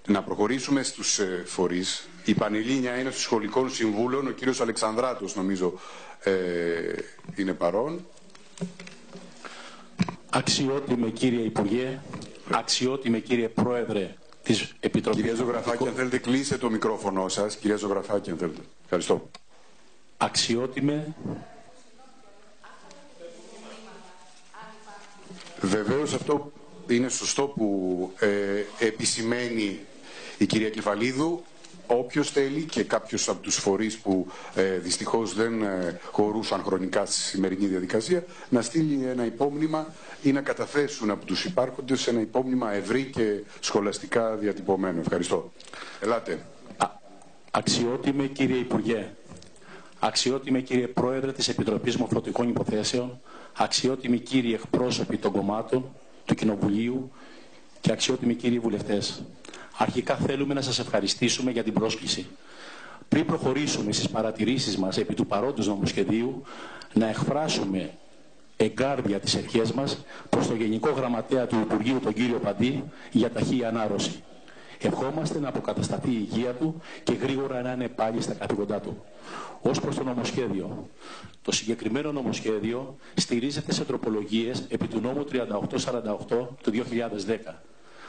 να προχωρήσουμε στους φορείς. Η Πανελλήνια είναι στους σχολικών συμβούλων. Ο κύριος Αλεξανδράτος νομίζω είναι παρόν. Αξιότιμε κύριε Υπουργέ, αξιότιμε κύριε Πρόεδρε της Επιτροπής... Κυρία Ζωγραφάκη, αν θέλετε κλείστε το μικρόφωνο σας. Κυρία Ζωγραφάκη, αν θέλετε. Ευχαριστώ. Αξιότιμε... Βεβαίως αυτό είναι σωστό που επισημαίνει η κυρία Κεφαλίδου. Όποιος θέλει και κάποιος από τους φορείς που δυστυχώς δεν χωρούσαν χρονικά στη σημερινή διαδικασία να στείλει ένα υπόμνημα ή να καταθέσουν από τους υπάρχοντες ένα υπόμνημα ευρύ και σχολαστικά διατυπωμένο. Ευχαριστώ. Ελάτε. Αξιότιμε κύριε Υπουργέ, αξιότιμε κύριε Πρόεδρε της Επιτροπής Μορφωτικών Υποθέσεων, αξιότιμοι κύριοι εκπρόσωποι των κομμάτων του Κοινοβουλίου και αξιότιμοι κύριοι βουλευτές. Αρχικά θέλουμε να σας ευχαριστήσουμε για την πρόσκληση. Πριν προχωρήσουμε στις παρατηρήσεις μας επί του παρόντος νομοσχεδίου, να εκφράσουμε εγκάρδια τις ευχές μας προς το Γενικό Γραμματέα του Υπουργείου, τον κύριο Παντή, για ταχεία ανάρρωση. Ευχόμαστε να αποκατασταθεί η υγεία του και γρήγορα να είναι πάλι στα καθήκοντά του. Ως προς το νομοσχέδιο. Το συγκεκριμένο νομοσχέδιο στηρίζεται σε τροπολογίες επί του νόμου 3848 του 2010.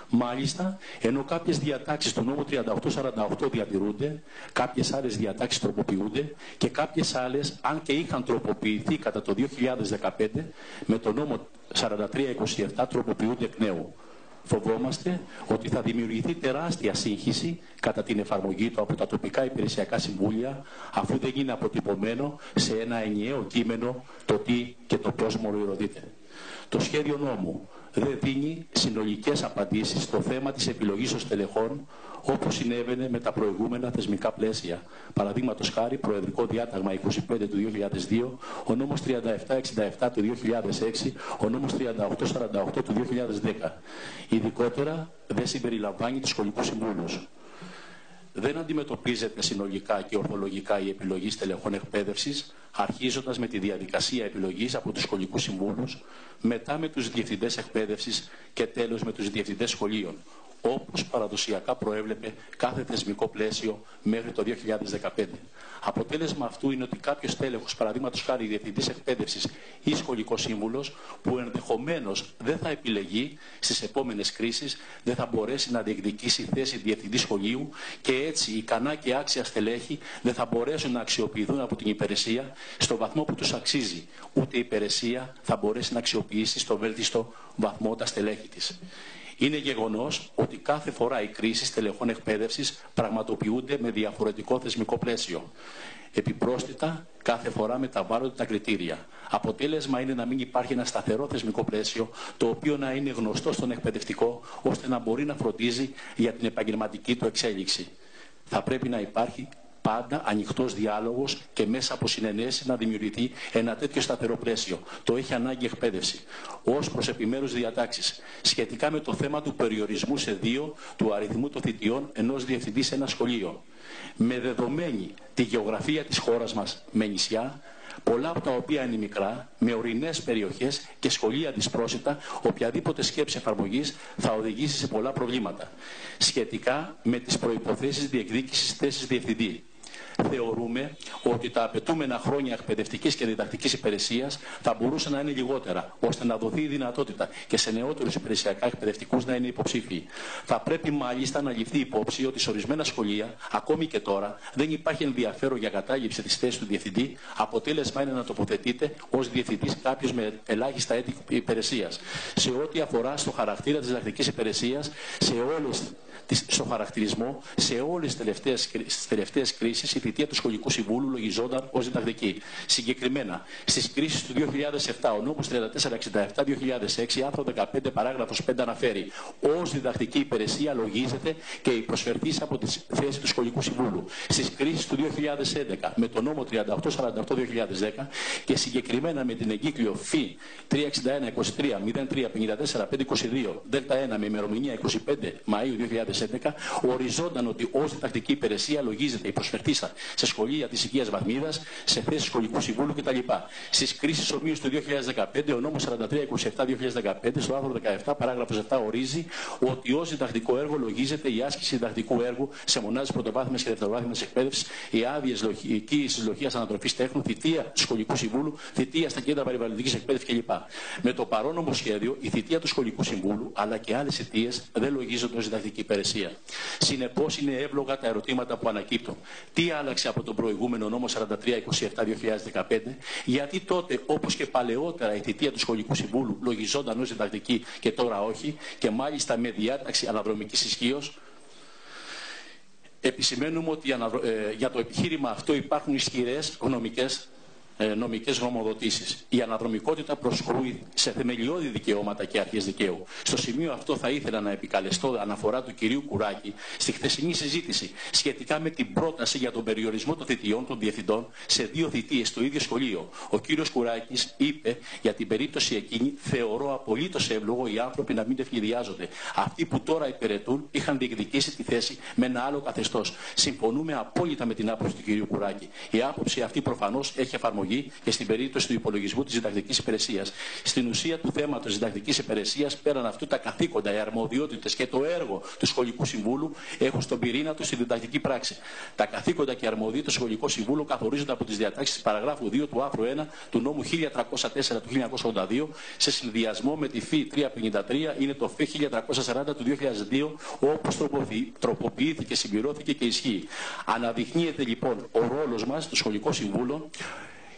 Μάλιστα, ενώ κάποιες διατάξεις του νόμου 3848 διατηρούνται, κάποιες άλλες διατάξεις τροποποιούνται και κάποιες άλλες, αν και είχαν τροποποιηθεί κατά το 2015, με το νόμο 4327 τροποποιούνται εκ νέου. Φοβόμαστε ότι θα δημιουργηθεί τεράστια σύγχυση κατά την εφαρμογή του από τα τοπικά υπηρεσιακά συμβούλια, αφού δεν είναι αποτυπωμένο σε ένα ενιαίο κείμενο το τι και το πώς μοριοδοτείται. Το σχέδιο νόμου δεν δίνει συνολικές απαντήσεις στο θέμα της επιλογής των στελεχών, όπως συνέβαινε με τα προηγούμενα θεσμικά πλαίσια. Παραδείγματος χάρη, Προεδρικό Διάταγμα 25 του 2002, ο νόμος 3767 του 2006, ο νόμος 3848 του 2010. Ειδικότερα δεν συμπεριλαμβάνει τους σχολικούς συμβούλους. Δεν αντιμετωπίζεται συνολικά και ορθολογικά η επιλογή στελεχών εκπαίδευσης, αρχίζοντας με τη διαδικασία επιλογής από τους σχολικούς συμβούλους, μετά με τους διευθυντές εκπαίδευσης και τέλος με τους διευθυντές σχολείων, όπως παραδοσιακά προέβλεπε κάθε θεσμικό πλαίσιο μέχρι το 2015. Αποτέλεσμα αυτού είναι ότι κάποιος τέλεχος, παραδείγματος χάρη διευθυντής εκπαίδευσης ή σχολικός σύμβουλος, που ενδεχομένως δεν θα επιλεγεί στις επόμενες κρίσεις, δεν θα μπορέσει να διεκδικήσει θέση διευθυντή σχολείου και έτσι ικανά και άξια στελέχη δεν θα μπορέσουν να αξιοποιηθούν από την υπηρεσία στο βαθμό που τους αξίζει. Ούτε η υπηρεσία θα μπορέσει να αξιοποιήσει στο βέλτιστο βαθμό τα στελέχη της. Είναι γεγονός ότι κάθε φορά οι κρίσεις τελεχών εκπαίδευσης πραγματοποιούνται με διαφορετικό θεσμικό πλαίσιο. Επιπρόσθετα, κάθε φορά μεταβάλλονται τα κριτήρια. Αποτέλεσμα είναι να μην υπάρχει ένα σταθερό θεσμικό πλαίσιο, το οποίο να είναι γνωστό στον εκπαιδευτικό, ώστε να μπορεί να φροντίζει για την επαγγελματική του εξέλιξη. Θα πρέπει να υπάρχει πάντα ανοιχτός διάλογος και μέσα από συνενέσεις να δημιουργηθεί ένα τέτοιο σταθερό πλαίσιο. Το έχει ανάγκη εκπαίδευση. Ως προς επιμέρους διατάξεις, σχετικά με το θέμα του περιορισμού σε 2 του αριθμού των θητιών ενός διευθυντή σε ένα σχολείο. Με δεδομένη τη γεωγραφία της χώρας μας με νησιά, πολλά από τα οποία είναι μικρά, με ορεινές περιοχές και σχολεία δυσπρόσιτα, οποιαδήποτε σκέψη εφαρμογής θα οδηγήσει σε πολλά προβλήματα. Σχετικά με τις προϋποθέσεις διεκδίκησης θέσης διευθυντή, θεωρούμε ότι τα απαιτούμενα χρόνια εκπαιδευτικής και διδακτικής υπηρεσίας θα μπορούσαν να είναι λιγότερα, ώστε να δοθεί η δυνατότητα και σε νεότερους υπηρεσιακά εκπαιδευτικούς να είναι υποψήφιοι. Θα πρέπει μάλιστα να ληφθεί υπόψη ότι σε ορισμένα σχολεία, ακόμη και τώρα, δεν υπάρχει ενδιαφέρον για κατάληψη της θέσης του διευθυντή. Αποτέλεσμα είναι να τοποθετείται ως διευθυντής κάποιος με ελάχιστα έτη υπηρεσίας. Σε ό,τι αφορά στο χαρακτήρα της διδακτικής υπηρεσίας, στο χαρακτηρισμό, σε όλες τις τελευταίες κρίσεις, η θητεία του Σχολικού Συμβούλου λογιζόταν ως διδακτική. Συγκεκριμένα, στις κρίσεις του 2007, ο νόμος 3467-2006, άρθρο 15, παράγραφος 5 αναφέρει: ως διδακτική υπηρεσία λογίζεται και η προσφερθής από τη θέση του Σχολικού Συμβούλου. Στις κρίσεις του 2011, με τον νόμο 3848-2010 και συγκεκριμένα με την εγκύκλιο ΦΥ 361-23-03-54-522, ΔΕΛΤΑ 1 με ημερομηνία 25 Μαΐου 2006, 2011, οριζόνταν ότι ως διδακτική υπηρεσία λογίζεται η προσφερτήσα σε σχολεία της οικίας βαθμίδας, σε θέσεις σχολικού συμβούλου κτλ. Στις κρίσεις ομοίως του 2015, ο νόμος 4327-2015, στο άρθρο 17, παράγραφος 7, ορίζει ότι ως διδακτικό έργο λογίζεται η άσκηση διδακτικού έργου σε μονάδες πρωτοβάθμιας και δευτεροβάθμιας εκπαίδευσης, οι άδειες λογικής λογίας ανατροφής τέχνου, θητεία του σχολικού συμβούλου, θητεία στα κέντρα περιβαλλοντικής εκπαίδευσης κλπ. Με το παρόν νομοσχέδιο, η θητεία του σχολικού συμβούλου αλλά και άλλες θητείες δεν λογίζονται ως διδακτική υπηρεσία. Συνεπώς, είναι εύλογα τα ερωτήματα που ανακύπτουν. Τι άλλαξε από τον προηγούμενο νόμο 4327-2015, γιατί τότε, όπως και παλαιότερα, η θητεία του σχολικού συμβούλου λογιζόταν ως διδακτική και τώρα όχι, και μάλιστα με διάταξη αναδρομικής ισχύως. Επισημαίνουμε ότι για το επιχείρημα αυτό υπάρχουν ισχυρές νομικές γνωμοδοτήσεις. Η αναδρομικότητα προσκρούει σε θεμελιώδη δικαιώματα και αρχές δικαίου. Στο σημείο αυτό θα ήθελα να επικαλεστώ αναφορά του κυρίου Κουράκη στη χθεσινή συζήτηση σχετικά με την πρόταση για τον περιορισμό των θητιών των διευθυντών σε 2 θητείες στο ίδιο σχολείο. Ο κύριος Κουράκης είπε για την περίπτωση εκείνη: θεωρώ απολύτως εύλογο οι άνθρωποι να μην ευνηδιάζονται. Αυτοί που τώρα υπηρετούν είχαν διεκδικήσει τη θέση με ένα άλλο καθεστώς. Συμφωνούμε απόλυτα με την άποψη του κυρίου Κουράκη. Η άποψη αυτή προφανώς έχει εφαρμογή και στην περίπτωση του υπολογισμού της διδακτικής υπηρεσίας. Στην ουσία του θέματος της διδακτικής υπηρεσίας, πέραν αυτού, τα καθήκοντα, οι αρμοδιότητες και το έργο του σχολικού συμβούλου έχουν στον πυρήνα του στη διδακτική πράξη. Τα καθήκοντα και αρμοδιότητες του σχολικού συμβούλου καθορίζονται από τις διατάξεις της παραγράφου 2 του άρθρου 1 του νόμου 1304 του 1982, σε συνδυασμό με τη ΦΥ 353, είναι το ΦΥ 1340 του 2002, όπως τροποποιήθηκε, συμπληρώθηκε και ισχύει. Αναδεικνύεται λοιπόν ο ρόλος μας του σχολικού συμβούλου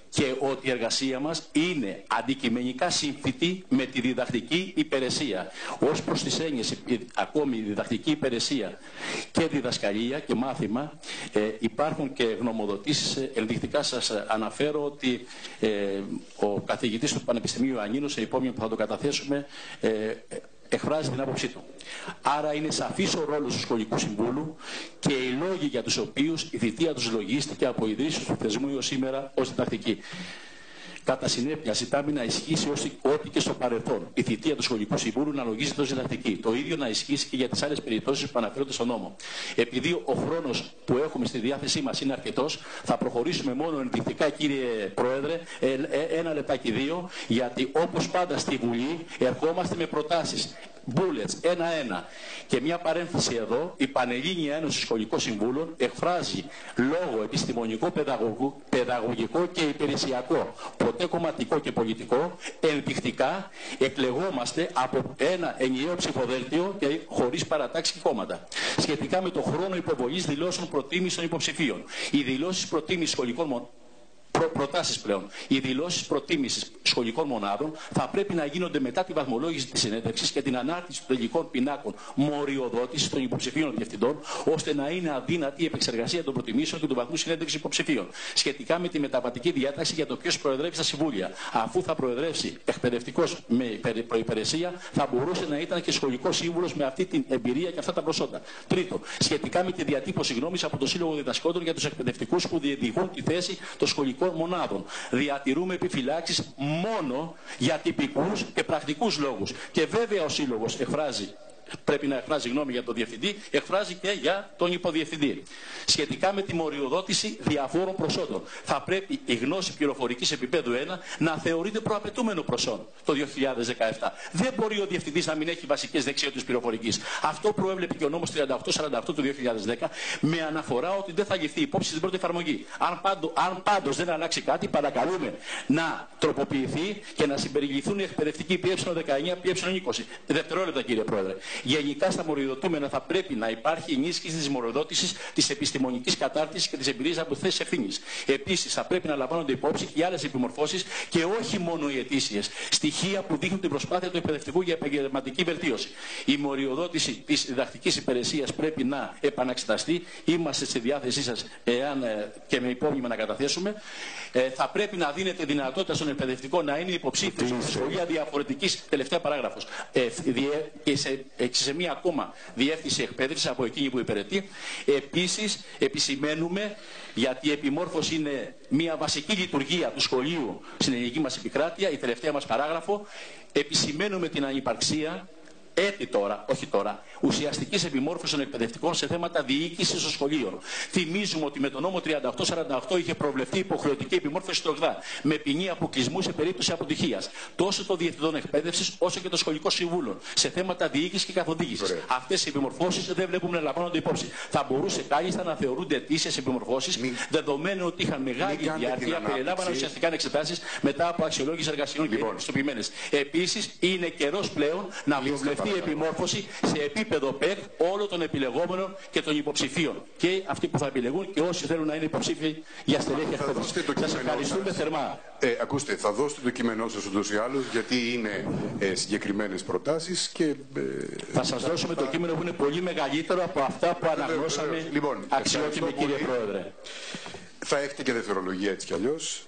και ότι η εργασία μας είναι αντικειμενικά σύμφυτη με τη διδακτική υπηρεσία. Ως προς τις έννοιες, ακόμη διδακτική υπηρεσία και διδασκαλία και μάθημα, υπάρχουν και γνωμοδοτήσεις. Ενδεικτικά σας αναφέρω ότι ο καθηγητής του Πανεπιστημίου Ιωαννίνου, σε υπόμνημα που θα το καταθέσουμε, εκφράζει την άποψή του. Άρα είναι σαφής ο ρόλος του σχολικού συμβούλου και οι λόγοι για τους οποίους η θητεία τους λογίστηκε από ιδρύσεις του θεσμού έως σήμερα ως διδακτική. Κατά συνέπεια, ζητάμε να ισχύσει ό,τι και στο παρελθόν η θητεία του σχολικού συμβούλου να λογίζεται ως διδακτική. Το ίδιο να ισχύσει και για τις άλλες περιπτώσεις που αναφέρονται στον νόμο. Επειδή ο χρόνος που έχουμε στη διάθεσή μας είναι αρκετός, θα προχωρήσουμε μόνο ενδεικτικά, κύριε Πρόεδρε, 1 λεπτάκι 2, γιατί όπως πάντα στη Βουλή ερχόμαστε με προτάσεις. Bullets, 1-1. Και μια παρένθεση εδώ, η Πανελλήνια Ένωση Σχολικών Συμβούλων εκφράζει λόγο επιστημονικό, παιδαγωγικό και υπηρεσιακό, ποτέ κομματικό και πολιτικό, ενδεικτικά εκλεγόμαστε από ένα ενιαίο ψηφοδέλτιο και χωρίς παρατάξεις και κόμματα. Σχετικά με το χρόνο υποβολής δηλώσεων προτίμησης των υποψηφίων. Οι δηλώσεις προτίμησης σχολικών προτάσεις πλέον. Οι δηλώσεις προτίμησης σχολικών μονάδων θα πρέπει να γίνονται μετά τη βαθμολόγηση της συνέντευξης και την ανάρτηση των τελικών πινάκων μοριοδότησης των υποψηφίων διευθυντών, ώστε να είναι αδύνατη η επεξεργασία των προτιμήσεων και του βαθμού συνέντευξης υποψηφίων. Σχετικά με τη μεταβατική διάταξη για το ποιος προεδρεύει στα συμβούλια. Αφού θα προεδρεύσει εκπαιδευτικός με προϋπηρεσία, θα μπορούσε να ήταν και σχολικός σύμβουλος με αυτή την εμπειρία και αυτά τα προσόντα. Τρίτο, σχετικά με τη διατύπωση γνώμης από το Σύλλογο Διδασκόντων για τους εκπαιδευτικούς που διεκδικούν τη θέση των σχολικών μονάδων. Διατηρούμε επιφυλάξεις μόνο για τυπικούς και πρακτικούς λόγους. Και βέβαια ο Σύλλογος πρέπει να εκφράζει γνώμη για τον διευθυντή, εκφράζει και για τον υποδιευθυντή. Σχετικά με τη μοριοδότηση διαφόρων προσόντων, θα πρέπει η γνώση πληροφορικής επίπεδου 1 να θεωρείται προαπαιτούμενο προσόν το 2017. Δεν μπορεί ο διευθυντής να μην έχει βασικές δεξιότητες πληροφορικής. Αυτό προέβλεπε και ο νόμος 3848 του 2010, με αναφορά ότι δεν θα ληφθεί υπόψη στην πρώτη εφαρμογή. Αν πάντως δεν αλλάξει κάτι, παρακαλούμε να τροποποιηθεί και να συμπεριληφθούν οι εκπαιδευτικοί P19, P20. Δευτερόλεπτα, κύριε Πρόεδρε. Γενικά στα μοριοδοτούμενα θα πρέπει να υπάρχει ενίσχυση της μοριοδότησης, της επιστημονικής κατάρτισης και της εμπειρίας από θέσεις ευθύνης. Επίσης, θα πρέπει να λαμβάνονται υπόψη και οι άλλες επιμορφώσεις και όχι μόνο οι αιτήσιες. Στοιχεία που δείχνουν την προσπάθεια του εκπαιδευτικού για επαγγελματική βελτίωση. Η μοριοδότηση της διδακτικής υπηρεσίας πρέπει να επαναξεταστεί. Είμαστε στη διάθεσή σας, εάν και με υπόμνημα να καταθέσουμε. Θα πρέπει να δίνεται δυνατότητα στον εκπαιδευτικό να είναι υποψήφιος σε σχολεία διαφορετικής, τελευταία παράγραφος, και σε μία ακόμα διεύθυνση εκπαίδευσης από εκείνη που υπηρετεί. Επίσης, επισημαίνουμε, γιατί η επιμόρφωση είναι μία βασική λειτουργία του σχολείου στην ελληνική μας επικράτεια, η τελευταία μας παράγραφο, επισημαίνουμε την ανυπαρξία έτη τώρα, όχι τώρα, ουσιαστικής επιμόρφωσης των εκπαιδευτικών σε θέματα διοίκησης των σχολείων. Θυμίζουμε ότι με τον νόμο 3848 είχε προβλεφθεί υποχρεωτική επιμόρφωση του ΕΓΔΑ με ποινή αποκλεισμού σε περίπτωση αποτυχίας. Τόσο των διευθυντών εκπαίδευσης όσο και των σχολικών συμβούλων σε θέματα διοίκησης και καθοδήγησης. Αυτές οι επιμορφώσεις δεν βλέπουμε να λαμβάνονται υπόψη. Θα μπορούσε κάλλιστα να θεωρούνται αιτήσιες επιμορφώσεις, δεδομένου ότι είχαν μεγάλη διάρκεια, περιλάμβαναν ουσιαστικά εξετάσεις μετά από αξιολόγηση εργασιών και πιστοποιημένες. Επίσης, είναι καιρός πλέον να προβλεφθεί η επιμόρφωση σε επίπεδο ΠΕΚ όλων των επιλεγόμενων και των υποψηφίων. Και αυτοί που θα επιλεγούν και όσοι θέλουν να είναι υποψήφιοι για στελέχη εκπαίδευσης. Σας ευχαριστούμε θερμά. Ακούστε, θα δώσετε το κείμενό σας ούτως ή άλλως, γιατί είναι συγκεκριμένες προτάσεις και... θα σας δώσουμε το κείμενο που είναι πολύ μεγαλύτερο από αυτά που αναγνώσαμε, λοιπόν, αξιότιμη κύριε Πρόεδρε. Θα έχετε και δευτερολογία έτσι κι αλλιώς.